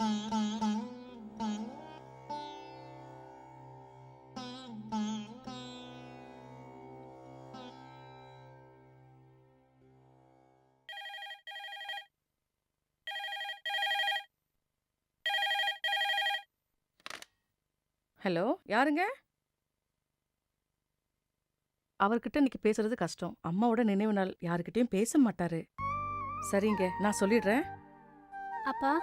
Hello, யாருங்க? அவர்கிட்ட இன்னைக்கு பேசுறது கஷ்டம். அம்மாவோட நினைவு நாள், யாருக்கிட்டயும் பேச மாட்டாரு. சரிங்க, நான் சொல்லிடுறேன். அப்பா,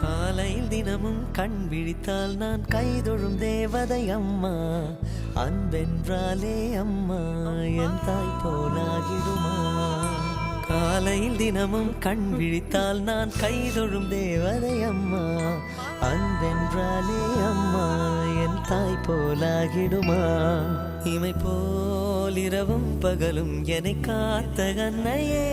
காலையில் தினமும் கண் விழித்தால் நான் கைதொழும் தேவதை அம்மா. அன்பென்றாலே அம்மா என் தாய் போலாகிடுமா. காலையில் தினமும் கண் விழித்தால் நான் கைதொழும் தேவதை அம்மா. அன்பென்றாலே அம்மா என் தாய் போலாகிடுமா. இமை போல் இரவும் பகலும் என்னை காத்த கண்ணையே,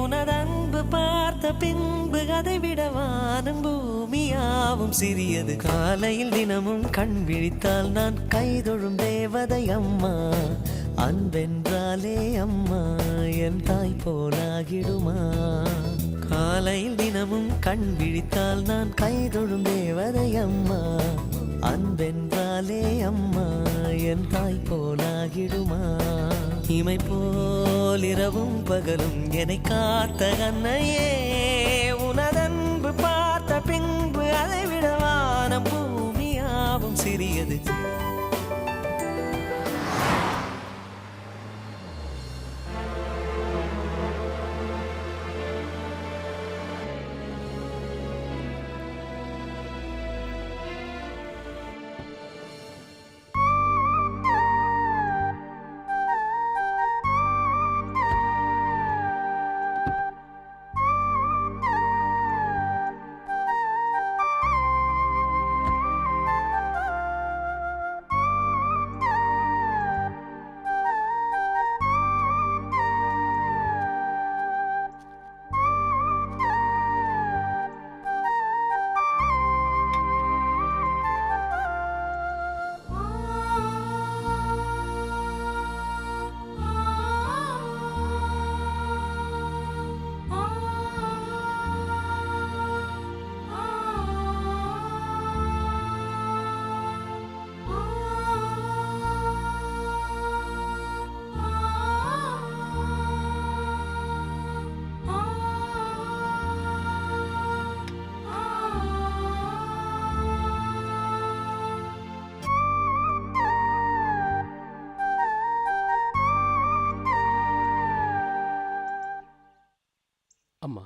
உனது அன்பு பார்த்த பின்பு அதை விட வானம் பூமியாவும் சிறியது. காலையில் தினமும் கண் விழித்தால் நான் கைதொழும் தேவதை அம்மா. அன்பென்றாலே அம்மா என் தாய் போலாகிடுமா. காலையில் தினமும் கண் விழித்தால் நான் கைதொழும் தேவதை அம்மா. அன்பென்றாலே அம்மா என் தாய் போலாகிடுமா. இமை போல் இரவும் பகலும் என்னை காத்த கண்ணையே, உனதன்பு பார்த்த பின்பு அதை விட வானம் பூமியாவும் சிறியது. அம்மா,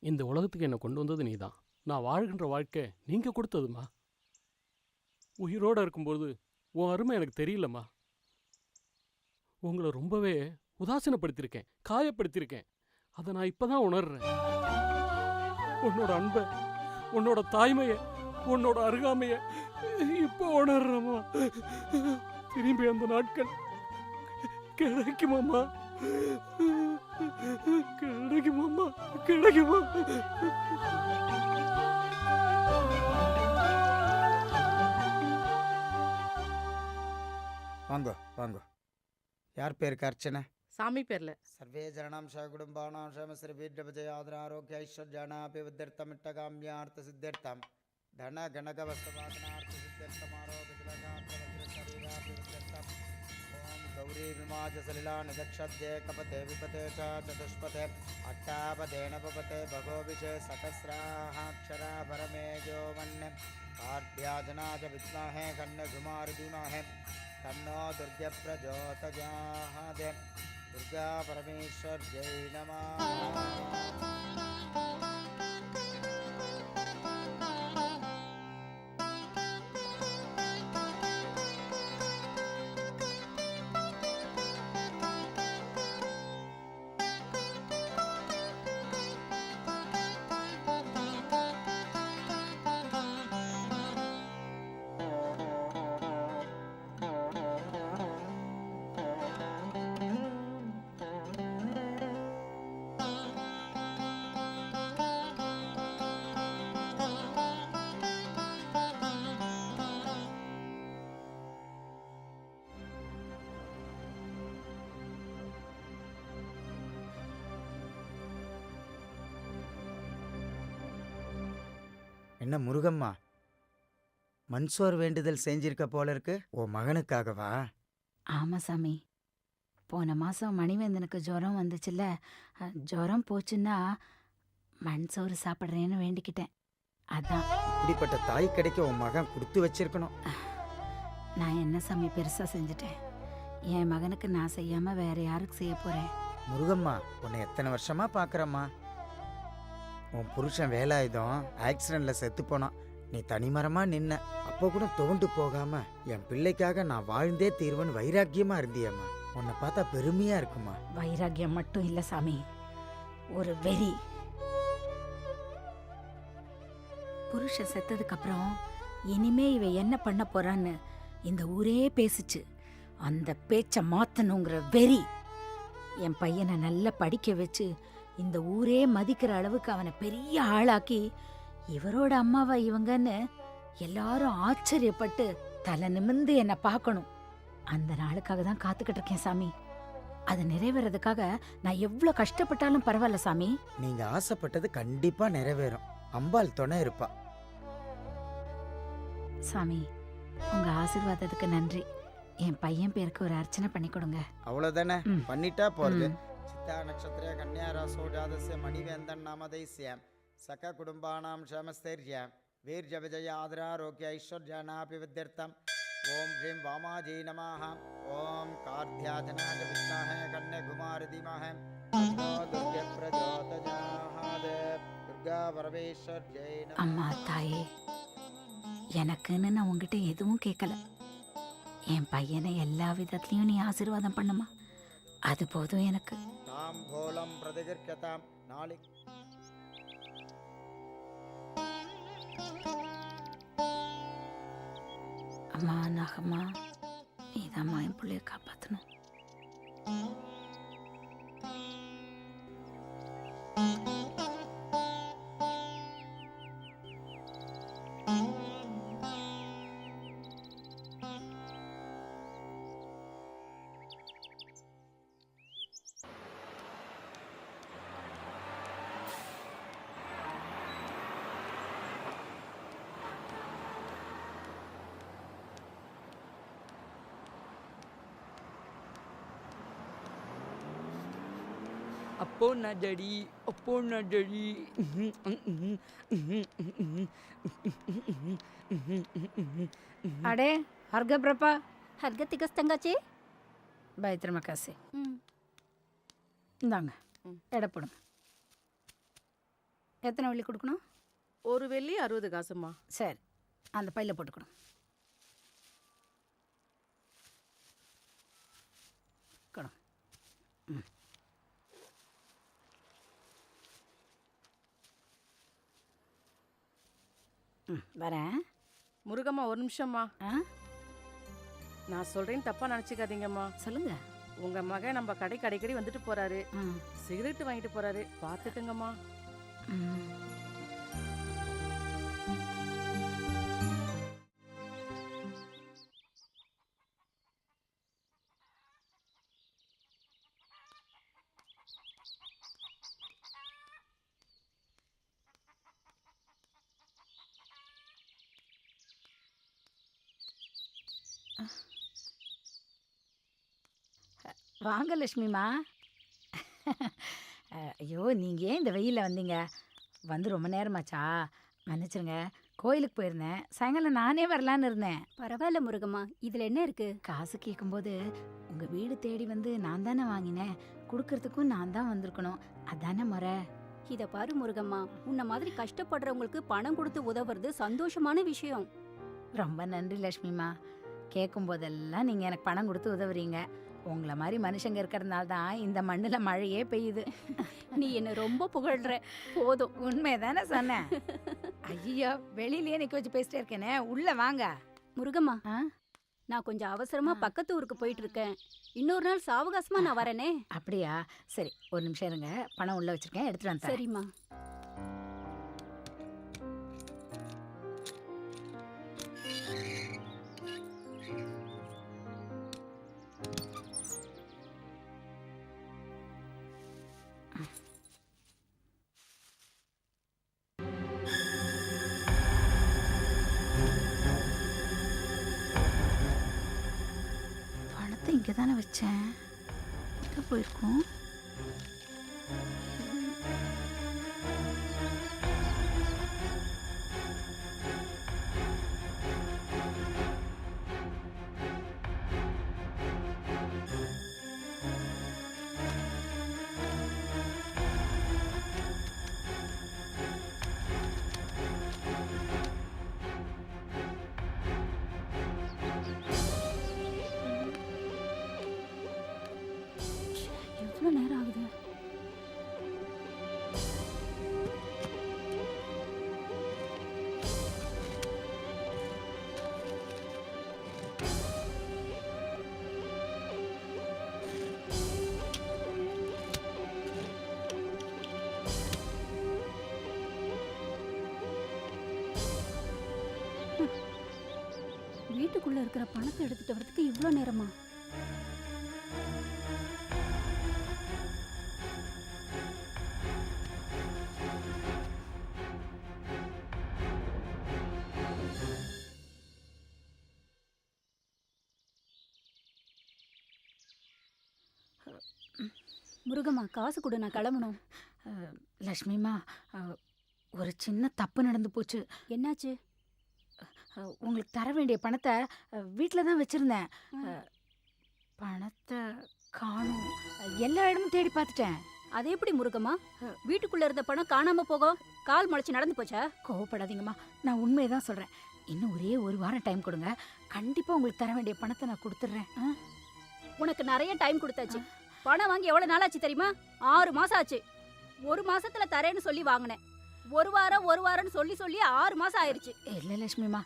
இந்த உலகத்துக்கு என்னை கொண்டு வந்தது நீதான். நான் வாழ்கின்ற வாழ்க்கை நீங்கள் கொடுத்ததுமா. உயிரோடு இருக்கும்போது உன் அருமை எனக்கு தெரியலம்மா. உங்களை ரொம்பவே உதாசீனப்படுத்தியிருக்கேன், காயப்படுத்தியிருக்கேன். அதை நான் இப்போ தான் உணர்றேன். உன்னோட அன்பை, உன்னோட தாய்மையை, உன்னோட அருகாமையை இப்போ உணர்றேம்மா. திரும்பி அந்த நாட்கள் கிடைக்குமாம்மா? கிடைக்குமாம்மா? கிடைக்குமா? வாங்கோ வாங்கோ. யார் பேருக்கு அர்ச்சனை? சாமி பேர்ல. சர்வே ஜனநாம் குடும்பானாம் ஷமஸ்ரீ வீட்டபஜய ஆதர ஆரோக்கிய ஐஸ்வர்யானாபி வித்தியர்த்தமிட்டகாமியார்த்த சித்தியர்த்தம் தன கணக வஸ்தவாதனார்த்த சித்தியர்த்தம் ஆரோக்கிய சரீராபி வித்தியர்த்தம். ஓம் கௌரி விமாஜ சலிலா நிதக்ஷத்யே கபதே விபதே சதுஷ்பதே அட்டாபதே நபபதே பகோபிஷே சகஸ்ராஹாட்சரா பரமேஜோ மன்ன கார்த்தியாஜனாஜ வித்மஹே கன்யகுமாரி தீமஹே तन्नो दुर्गा प्रचोदयात्. दुर्गा परमेश्वर जय नमः. என்ன முருகம்மா, மன்சோர் வேண்டுதல் செஞ்சிருக்க போல இருக்கு. உன் மகனுக்காகவா? ஆமா சாமி. போன மாசம் மணிவேந்தனுக்கு ஜுரம் வந்துச்சுல்ல, ஜுரம் போச்சுன்னா மண் சோறு சாப்பிட்றேன்னு வேண்டிக்கிட்டேன். அதான். இப்படிப்பட்ட தாய் கிடைக்க உன் மகன் கொடுத்து வச்சிருக்கணும். நான் என்ன சாமி பெருசா செஞ்சுட்டேன்? என் மகனுக்கு நான் செய்யாம வேற யாருக்கு செய்ய போறேன்? முருகம்மா, உன்னை எத்தனை வருஷமா பார்க்கறம்மா. உன் புருஷன் வேலாயுதம் ஆக்சிடென்ட்ல செத்து போனான். நீ தனிமரமா நின்ன. அப்போ கூட தோண்டு போகாம என் பிள்ளைக்காக நான் வாழ்ந்தே தீர்வுன்னு வைராக்கியமா இருந்தியம்மா. உன்னை பார்த்தா பெருமையா இருக்குமா. வைராக்கியம் மட்டும் இல்ல சாமி, ஒரு வெறி. புருஷன் செத்ததுக்கு அப்புறம் இனிமே இவ என்ன பண்ண போறான்னு இந்த ஊரே பேசுச்சு. அந்த பேச்ச மாத்தணுங்கிற வெறி. என் பையனை நல்லா படிக்க வச்சு இந்த ஊரே மதிக்கிற அளவுக்கு அவனை பெரிய ஆளாக்கி இவரோட அம்மாவா இவங்கன்னு எல்லாரும் ஆச்சரியப்பட்டு தலை நிமிர்ந்து என்னை பார்க்கணும். அந்த நாளுக்காக தான் காத்துக்கிட்டு இருக்கேன் சாமி. அது நிறைவேறதுக்காக நான் எவ்வளவு கஷ்டப்பட்டாலும் பரவாயில்ல சாமி. நீங்க ஆசைப்பட்டது கண்டிப்பா நிறைவேறும். அம்பாள் துணை இருப்பா. சாமி, உங்க ஆசீர்வாதத்துக்கு நன்றி. என் பையன் பேருக்கு ஒரு அர்ச்சனை பண்ணி கொடுங்க. அவ்வளவுதானே, ம். பண்ணிட்டா போறது. ம். சித்தா நட்சத்திர கன்யா ராசோ ஜாதஸ்ய மணிவேந்தன் நாமதைஸ்ய சக குடும்பானாம் க்ஷேமஸ்தைர்ய வீர்ஜ விஜய ஆதராரோக்ய ஐஸ்வர்யானாபி வித்யர்த்தம். ஓம் ஹ்ரீம் வாமாஜி நமः. ஓம் கார்த்தியாஜனாஜ வித்மஹ கன்யகுமாரி தீமஹ தன்னோ துர்கே பிரச்சோதயாத். துர்கா பரமேஸ்வர்யை நமः. அம்மா தாயே, எனக்குன்னு நான் உங்ககிட்ட எதுவும் கேட்கல. என் பையனை எல்லா விதத்துலயும் நீ ஆசீர்வாதம் பண்ணுமா, அது போதும் எனக்கு. தாம்போலம் பிரதிகிர்கதாம் நாளை. அம்மா நாகம்மா, நீதாம்மா என் பிள்ளைய காப்பாற்றணும். அப்போ நான் டடி, அப்போ நான் டடி. அடே ஹர்க பிரபா, ஹர்கத்திகஸ் தங்காச்சி. பயத்திரமா காசு இந்தாங்க, எடை போடுங்க. எத்தனை வெள்ளி கொடுக்கணும்? ஒரு வெள்ளி 60 காசுமா. சரி, அந்த பையில போட்டுக்கணும். கொடு. ம். வரேன். முருகம்மா ஒரு நிமிஷம்மா. ஆ, நான் சொல்றேன்னு தப்பா நினைச்சுக்காதீங்கம்மா. சொல்லுங்க. உங்க மகன் நம்ம கடைக்கு அடிக்கடி வந்துட்டு போறாரு, ஆ, சிகரெட் வாங்கிட்டு போறாரு, பாத்துக்கங்கம்மா. ம். வாங்க லட்சுமிமா. ஐயோ, நீங்கள் ஏன் இந்த வெயிலில் வந்தீங்க? வந்து ரொம்ப நேரமாச்சா? மன்னிச்சிருங்க, கோயிலுக்கு போயிருந்தேன். சாயங்காலம் நானே வரலான்னு இருந்தேன். பரவாயில்ல முருகம்மா, இதுல என்ன இருக்கு? காசு கேட்கும்போது உங்கள் வீடு தேடி வந்து நான் தானே வாங்கினேன். கொடுக்கறதுக்கும் நான் தான் வந்திருக்கணும். அதானே முறை. இத பாரு முருகம்மா, உன்ன மாதிரி கஷ்டப்படுறவங்களுக்கு பணம் கொடுத்து உதவுறது சந்தோஷமான விஷயம். ரொம்ப நன்றி லட்சுமிமா. கேட்கும் போதெல்லாம் நீங்கள் எனக்கு பணம் கொடுத்து உதவுறீங்க. உங்களை மாதிரி மனுஷங்க இருக்கிறதுனால தான் இந்த மண்ணில் மழையே பெய்யுது. நீ என்ன ரொம்ப புகழ்ற. போதும். உண்மைதானே சொன்னேன். ஐயோ, வெளியிலேயே நிற்க வச்சு பேசிட்டே இருக்கேனே, உள்ள வாங்க. முருகம்மா, ஆ? நான் கொஞ்சம் அவசரமா ஆ. பக்கத்து ஊருக்கு போயிட்டு இருக்கேன். இன்னொரு நாள் சாவகாசமா நான் வரேனே. அப்படியா? சரி, ஒரு நிமிஷம் இருங்க. பணம் உள்ள வச்சிருக்கேன், எடுத்துட்டு வந்து தரேன். சரிம்மா. இங்கே தானே வச்சேன். எங்கே போயிருக்கோம்? எவ்வளோ நேரம் ஆகுது? வீட்டுக்குள்ள இருக்கிற பணத்தை எடுத்துட்டு வரதுக்கு இவ்வளோ நேரமா? முருகம்மா காசு கொடு, நான் கிளம்பணும். லக்ஷ்மிமா, ஒரு சின்ன தப்பு நடந்து போச்சு. என்னாச்சு? உங்களுக்கு தர வேண்டிய பணத்தை வீட்டில் தான் வச்சுருந்தேன். பணத்தை காணும். எல்லா இடமும் தேடி பார்த்துட்டேன். அது எப்படி முருகம்மா? வீட்டுக்குள்ள இருந்த பணம் காணாம போகும்? கால் முளைச்சு நடந்து போச்சா? கோவப்படாதீங்கம்மா, நான் உண்மையை தான் சொல்கிறேன். இன்னும் ஒரே ஒரு வாரம் டைம் கொடுங்க, கண்டிப்பாக உங்களுக்கு தர வேண்டிய பணத்தை நான் கொடுத்துட்றேன். உனக்கு நிறைய டைம் கொடுத்தாச்சு. பணம் வாங்கி எவ்வளவு நாள் ஆச்சு தெரியுமா? 6 மாசம் ஆச்சு. 1 மாசத்துல தரேன்னு சொல்லி வாங்கினேன். ஒரு வாரம்னு சொல்லி 6 மாசம் ஆயிருச்சு. இல்லை லக்ஷ்மிமா,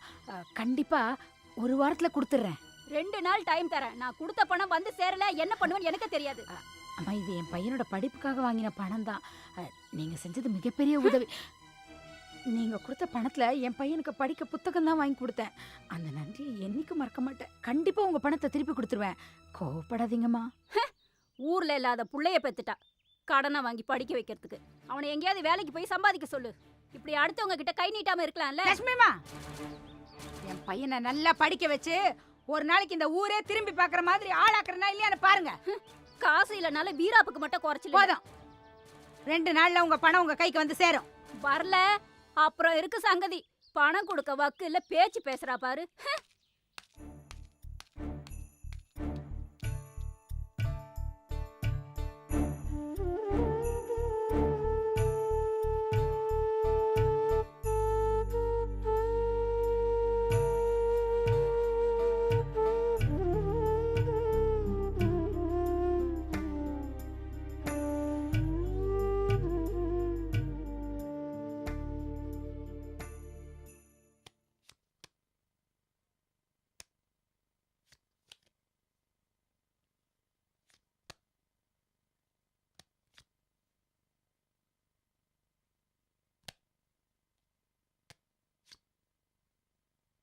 கண்டிப்பாக ஒரு வாரத்தில் கொடுத்துட்றேன். 2 நாள் டைம் தரேன். நான் கொடுத்த பணம் வந்து சேரல, என்ன பண்ணுவேன்னு எனக்கு தெரியாது. அம்மா, இது என் பையனோட படிப்புக்காக வாங்கின பணம் தான். நீங்கள் செஞ்சது மிகப்பெரிய உதவி. நீங்கள் கொடுத்த பணத்தில் என் பையனுக்கு படிக்க புத்தகம் தான் வாங்கி கொடுத்தேன். அந்த நன்றியை என்னைக்கும் மறக்க மாட்டேன். கண்டிப்பாக உங்கள் பணத்தை திருப்பி கொடுத்துருவேன். கோவப்படாதீங்கம்மா. ஊர்ல இல்லாத புள்ளைய பெத்துட்டா, கடனை வாங்கி படிக்க வைக்கிறதுக்கு. அவனை எங்கேயாவது வேலைக்கு போய் சம்பாதிக்க சொல்லு. இப்படி அடுத்தவங்க கிட்ட கை நீட்டாம இருக்கலாம்ல. லட்சுமிமா, என் பையனை நல்லா படிக்க வச்சு ஒரு நாளைக்கு இந்த ஊரே திரும்பி பார்க்குற மாதிரி ஆளாக்குறனா இல்லையான்னு பாருங்க. காசு இல்லைனால வீராப்புக்கு மட்டும் குறைச்சல. போதும், 2 நாள்ல உங்க பணம் உங்க கைக்கு வந்து சேரும். வரல அப்புறம் இருக்கு சங்கதி. பணம் கொடுக்க வக்கு இல்ல, பேச்சு பேசுறா பாரு.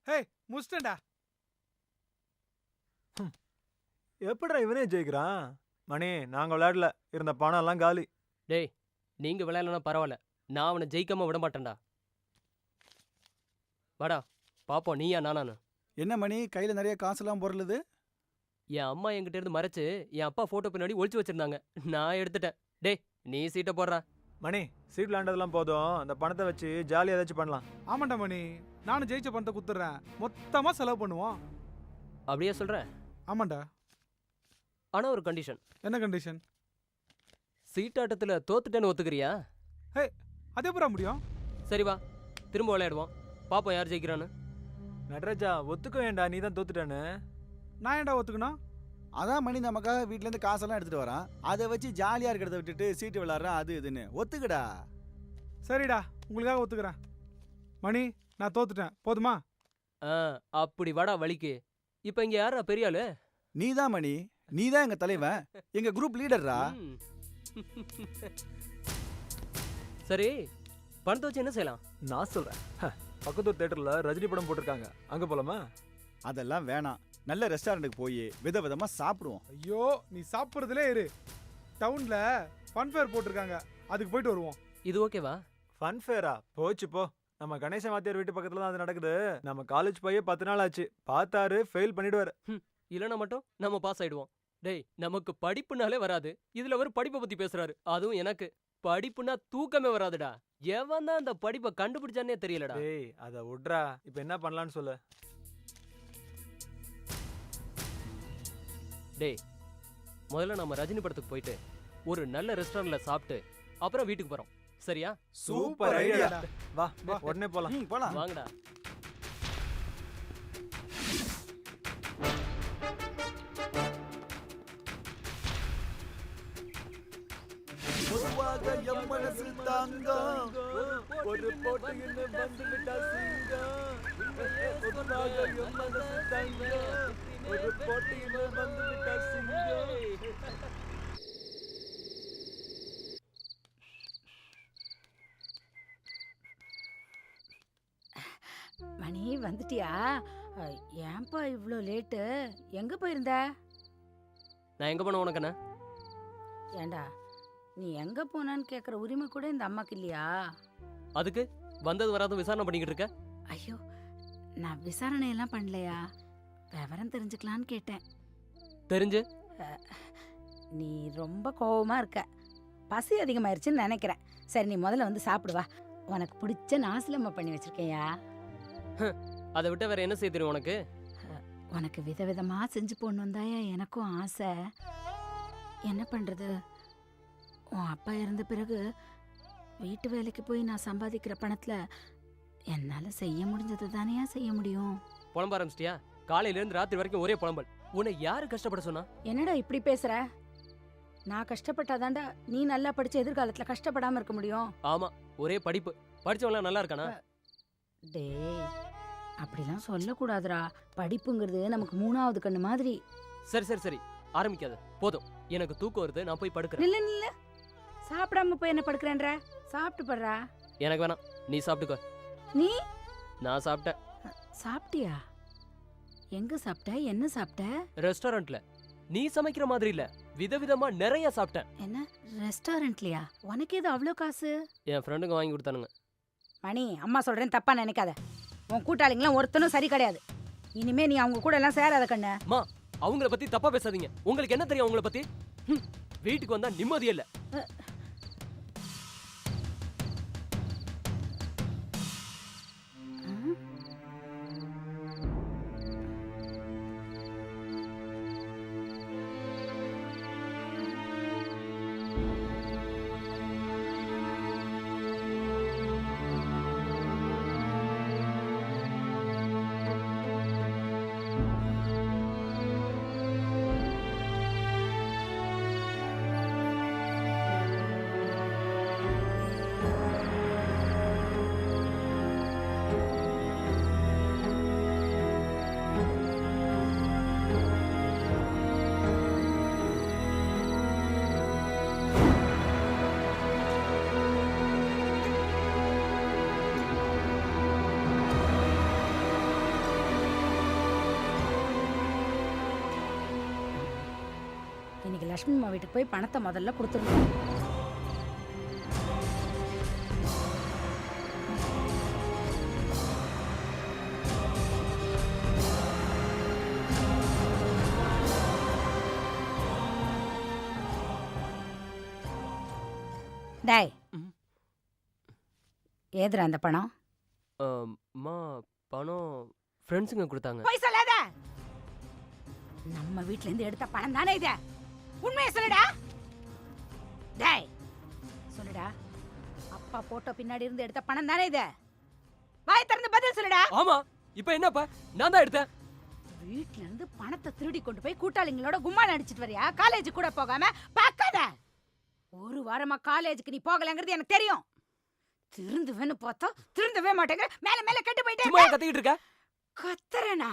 ஹே, முடிச்சிட்டேன்டா. எப்படிடா இவனே ஜெயிக்கிறான்? மணி, நாங்க விளையாடல, இருந்த பணம் எல்லாம் காலி. டேய், நீங்க விளையாடலன்னா பரவாயில்ல, நான் அவனை ஜெயிக்காம விட மாட்டேன்டா. வாடா பாப்போம், நீயா நானானு. என்ன மணி, கையில நிறைய காசுலாம் பொருளுது? என் அம்மா என்கிட்ட இருந்து மறைச்சு என் அப்பா போட்டோ பின்னாடி ஒளிச்சு வச்சிருந்தாங்க, நான் எடுத்துட்டேன். டேய், நீ சீட்டை போடுறா. மணி, சீட் விளையாண்டதெல்லாம் போதும், அந்த பணத்தை வச்சு ஜாலியாக ஏதாச்சும் பண்ணலாம். ஆமாண்டா மணி, நானும் ஜெயிச்ச பணத்தை குத்துறேன், மொத்தமா செலவு பண்ணுவோம். அப்படியே சொல்ற? ஆமாண்டா. ஆனா ஒரு கண்டிஷன். என்ன கண்டிஷன்? சீட்டாட்டத்துல தோத்துட்டேன்னு ஒத்துக்கிறியா? அது எப்படா முடியும்? சரி வா, திரும்ப விளையாடுவோம், பாப்போம் யார் ஜெயிக்கிறான்னு. நடராஜா, ஒத்துக்க வேண்டாம், நீ தான் தோத்துட்டானு. நான் ஏன்டா ஒத்துக்கணும்? அதான் மணி நமக்காக வீட்டிலேருந்து காசெல்லாம் எடுத்துட்டு வரான், அதை வச்சு ஜாலியாக இருக்கிறத விட்டுட்டு சீட்டு விளாட்றான், அது இதுன்னு. ஒத்துக்கடா. சரிடா, உங்களுக்காக ஒத்துக்கிறேன். மணி, நான் தோத்துட்டேன், போதுமா? அப்படி வாடா வலிக்கு. இப்ப இங்க யாரா பெரிய ஆளு? நீ தான் மணி, நீ தான் எங்க தலைவன், எங்க குரூப் லீடர்ரா. சரி, பணத்தை வச்சு என்ன செய்யலாம்? நான் சொல்றேன், பக்கத்து தேட்டர்ல ரஜினி படம் போட்டிருக்காங்க, அங்க போலாமா? அதெல்லாம் வேணாம், நல்ல ரெஸ்டாரண்ட்டுக்கு போய் விதவிதமா சாப்பிடுவோம். ஐயோ, நீ சாப்பிட்றதுலே இரு. டவுன்ல ஃபன் ஃபேர் போட்டிருக்காங்க, அதுக்கு போயிட்டு வருவோம். இது ஓகேவா? ஃபன் ஃபேரா? போச்சு போ. நம்ம கணேச வாத்தியார் வீட்டு பக்கத்துல தான் அது நடக்குது. நம்ம காலேஜ் போய் 10 நாள் ஆச்சு, பார்த்தாரு, ஃபெயில் பண்ணிடுவாரு. இல்லைன்னா மட்டும் நம்ம பாஸ் ஆயிடுவோம். டேய் நமக்கு படிப்புனாலே வராது, இதுல ஒரு படிப்பை பத்தி பேசுறாரு. அதுவும் எனக்கு படிப்புனா தூக்கமே வராதுடா. எவன் தான் அந்த படிப்பை கண்டுபிடிச்சானே தெரியலடா. டேய் அத விட்றா, இப்போ என்ன பண்ணலாம்னு சொல்லு. டேய் முதல்ல நம்ம ரஜினி படத்துக்கு போயிட்டு ஒரு நல்ல ரெஸ்டாரண்ட்ல சாப்பிட்டு அப்புறம் வீட்டுக்கு போறோம், சரியா? சூப்பர் ஐடியாடா. வா உடனே போலாம். போலாம். வாங்கடா. பொதுவாக எம் மனசு தாங்கம் ஒரு போட்டியில் வந்து விட்டா சிங்கம். பொதுவாக எம் மனசு தாங்கம் ஒரு போட்டியில் வந்து விட்டா சிங்கம். மணி வந்துட்டியா? ஏன்பா இவ்ளோ லேட்டு? எங்க போயிருந்த? நான் எங்க போன உனக்கு என்ன? ஏண்டா நீ எங்க போனான்னு கேக்குற உரிமை கூட இந்த அம்மாக்கு இல்லையா? அதுக்கு வந்தது வராதும் விசாரணை பண்ணிக்கிட்டு இருக்க? ஐயோ, நான் விசாரணை எல்லாம் பண்ணலையா, விவரம் தெரிஞ்சுக்கலான்னு கேட்டேன். தெரிஞ்சு நீ ரொம்ப கோவமா இருக்க, பசி அதிகமாயிருச்சுன்னு நினைக்கிறேன். சரி நீ முதல்ல வந்து சாப்பிடுவா, உனக்கு பிடிச்ச நாசிலம்மா பண்ணி வச்சிருக்கேயா. அதை விட்ட வேற என்ன செய்ய தெரியும் உனக்கு? உனக்கு விதவிதமா செஞ்சு போடணும் தாயா எனக்கும் ஆசை. என்ன பண்றது, உன் அப்பா இறந்த பிறகு வீட்டு வேலைக்கு போய் நான் சம்பாதிக்கிற பணத்துல என்னால செய்ய முடிஞ்சது தானேயா செய்ய முடியும். புலம்ப ஆரம்பிச்சிட்டியா? காலையில இருந்து ராத்திரி வரைக்கும் ஒரே புலம்பல். உன்னை யாரு கஷ்டப்பட சொன்னா? என்னடா இப்படி பேசுற? நான் கஷ்டப்பட்டாதாண்டா நீ நல்லா படிச்சு எதிர்காலத்துல கஷ்டப்படாம இருக்க முடியும். ஆமா, ஒரே படிப்பு. படிச்சவங்க நல்லா இருக்கானா? டேய் அப்படிலாம் சொல்லக்கூடாதுடா. படிப்புங்கிறது நமக்கு மூணாவது கண்ணு மாதிரி. சரி சரி சரி, ஆரம்பிக்காத. போதும், எனக்கு தூக்கம் வருது, நான் போய் படுக்கிறேன். நில்ல நில்ல, சாப்பிடாம போய் என்ன படுக்கிறேன்ற? சாப்பிட்டு படுறா. எனக்கு வேணாம், நீ சாப்பிட்டுக்கோ. நீ? நான் சாப்பிட்டேன். சாப்பிட்டியா? எங்க சாப்பிட்ட? என்ன சாப்பிட்ட? ரெஸ்டாரண்ட்ல. நீ சமைக்கிற மாதிரி இல்ல, விதவிதமா நிறைய சாப்பிட்டேன். என்ன ரெஸ்டாரண்ட்லயா? உனக்கு ஏது அவ்வளோ காசு? என் ஃப்ரெண்டுங்க வாங்கி கொடுத்தானுங்க. மணி, அம்மா சொல்றேன் தப்பா நினைக்காத. உன் கூட்டாளிங்களாம் ஒருத்தனும் சரி கிடையாது. இனிமே நீ அவங்க கூட எல்லாம் சேராத கண்ணு. அம்மா, அவங்கள பத்தி தப்பா பேசாதீங்க. உங்களுக்கு என்ன தெரியும் அவங்கள பத்தி? வீட்டுக்கு வந்தா நிம்மதியே இல்ல. இன்னைக்கு லட்சுமி அம்மா வீட்டுக்கு போய் பணத்தை முதல்ல கொடுத்துருந்தோம். டேய், ஏதுடா அந்த பணம்? அம்மா, பணம் ஃப்ரெண்ட்ஸுங்க கொடுத்தாங்க. போய் சொல்லாத. நம்ம வீட்ல இருந்து எடுத்த பணம் தானே இது? உண்மையை சொல்லுடா. டேய் சொல்லுடா, அப்பா போட்டோ பின்னாடி இருந்து எடுத்த பணம் தானே இது? வாய் திறந்து பதில் சொல்லுடா. ஆமா, இப்போ என்னப்பா? நான் தான் எடுத்தேன். வீட்ல இருந்து பணத்தை திருடி கொண்டு போய் கூட்டாளிங்களோட கும்மாளம் அடிச்சிட்டு வரியா? காலேஜ் கூட போகாம பார்க்காத. ஒரு வாரமா காலேஜுக்கு நீ போகலங்கிறது எனக்கு தெரியும். திருந்துவேன்னு பார்த்தா திருந்தவே மாட்டேங்க. மேல மேல கெட்டு போயிட்டே. சும்மா கத்திக்கிட்டு இருக்க? கத்துறேனா?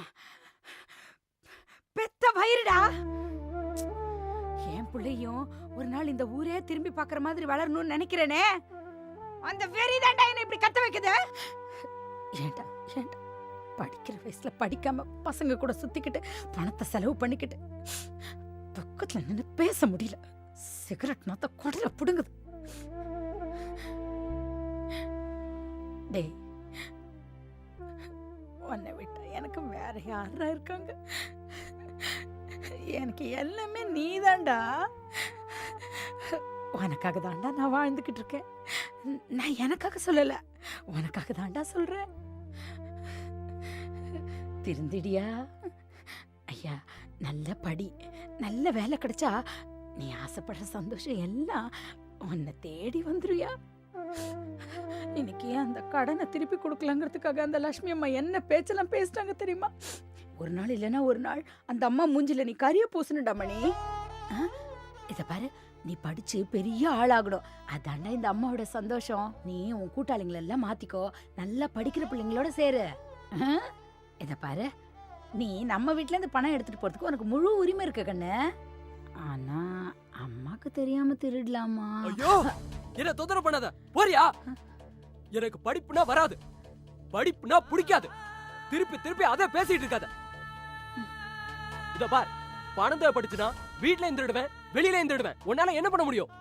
பெத்த வயிறுடா. என் பிள்ளையும் ஒரு நாள் இந்த ஊரே திரும்பி பார்க்குற மாதிரி வளரணும்னு நினைக்கிறேனே, அந்த வெறி தாண்டா என்ன இப்படி கத்த வைக்குது. ஏண்டா ஏண்டா படிக்கிற வயசுல படிக்காம பசங்க கூட சுத்திக்கிட்டு பணத்தை செலவு பண்ணிக்கிட்டு பக்கத்துல நின்று பேச முடியல. சிகரெட் நாத்த குடல புடுங்குது. டேய், உன்னை விட்டா எனக்கு வேற யாரா இருக்காங்க? எனக்கு எல்லாமே நீதான்டா. உனக்காக தான்டா நான் வாழ்ந்துகிட்டு இருக்கேன். நான் எனக்காக சொல்லல, உனக்காக தான்டா சொல்றேன். திருந்திடியா? ஐயா, நல்ல படி, நல்ல வேலை கிடைச்சா நீ ஆசைப்படுற சந்தோஷம் எல்லாம் உன்னை தேடி வந்துருயா. இன்னைக்கு அந்த கடனை திருப்பி கொடுக்கலாங்கிறதுக்காக அந்த லட்சுமி அம்மா என்ன பேச்செல்லாம் பேசிட்டாங்க தெரியுமா? ஒரு நாள் இல்லைன்னா ஒரு நாள் அந்த அம்மா மூஞ்சில நீ கரிய பூசணுடா மணி. இத பாரு, நீ படிச்சு பெரிய ஆளாகணும், அதாண்டா இந்த அம்மாவோட சந்தோஷம். நீ உன் கூட்டாளிங்களை எல்லாம் மாத்திக்கோ, நல்லா படிக்கிற பிள்ளைங்களோட சேரு. இத பாரு, நீ நம்ம வீட்ல இருந்து பணம் எடுத்துட்டு போறதுக்கு உனக்கு முழு உரிமை இருக்கு கண்ணு. ஆனா அம்மாக்கு தெரியாம திருடலாமா? ஐயோ, என்ன தொந்தரவு பண்ணாத, போறியா? எனக்கு படிப்புனா வராது, படிப்புனா பிடிக்காது. திருப்பி திருப்பி அதை பேசிட்டு இருக்காத. இத பார், பணத்தை படிச்சுனா வீட்ல இருந்துடுவேன், வெளியில இருந்துடுவேன். உன்னால என்ன பண்ண முடியும்?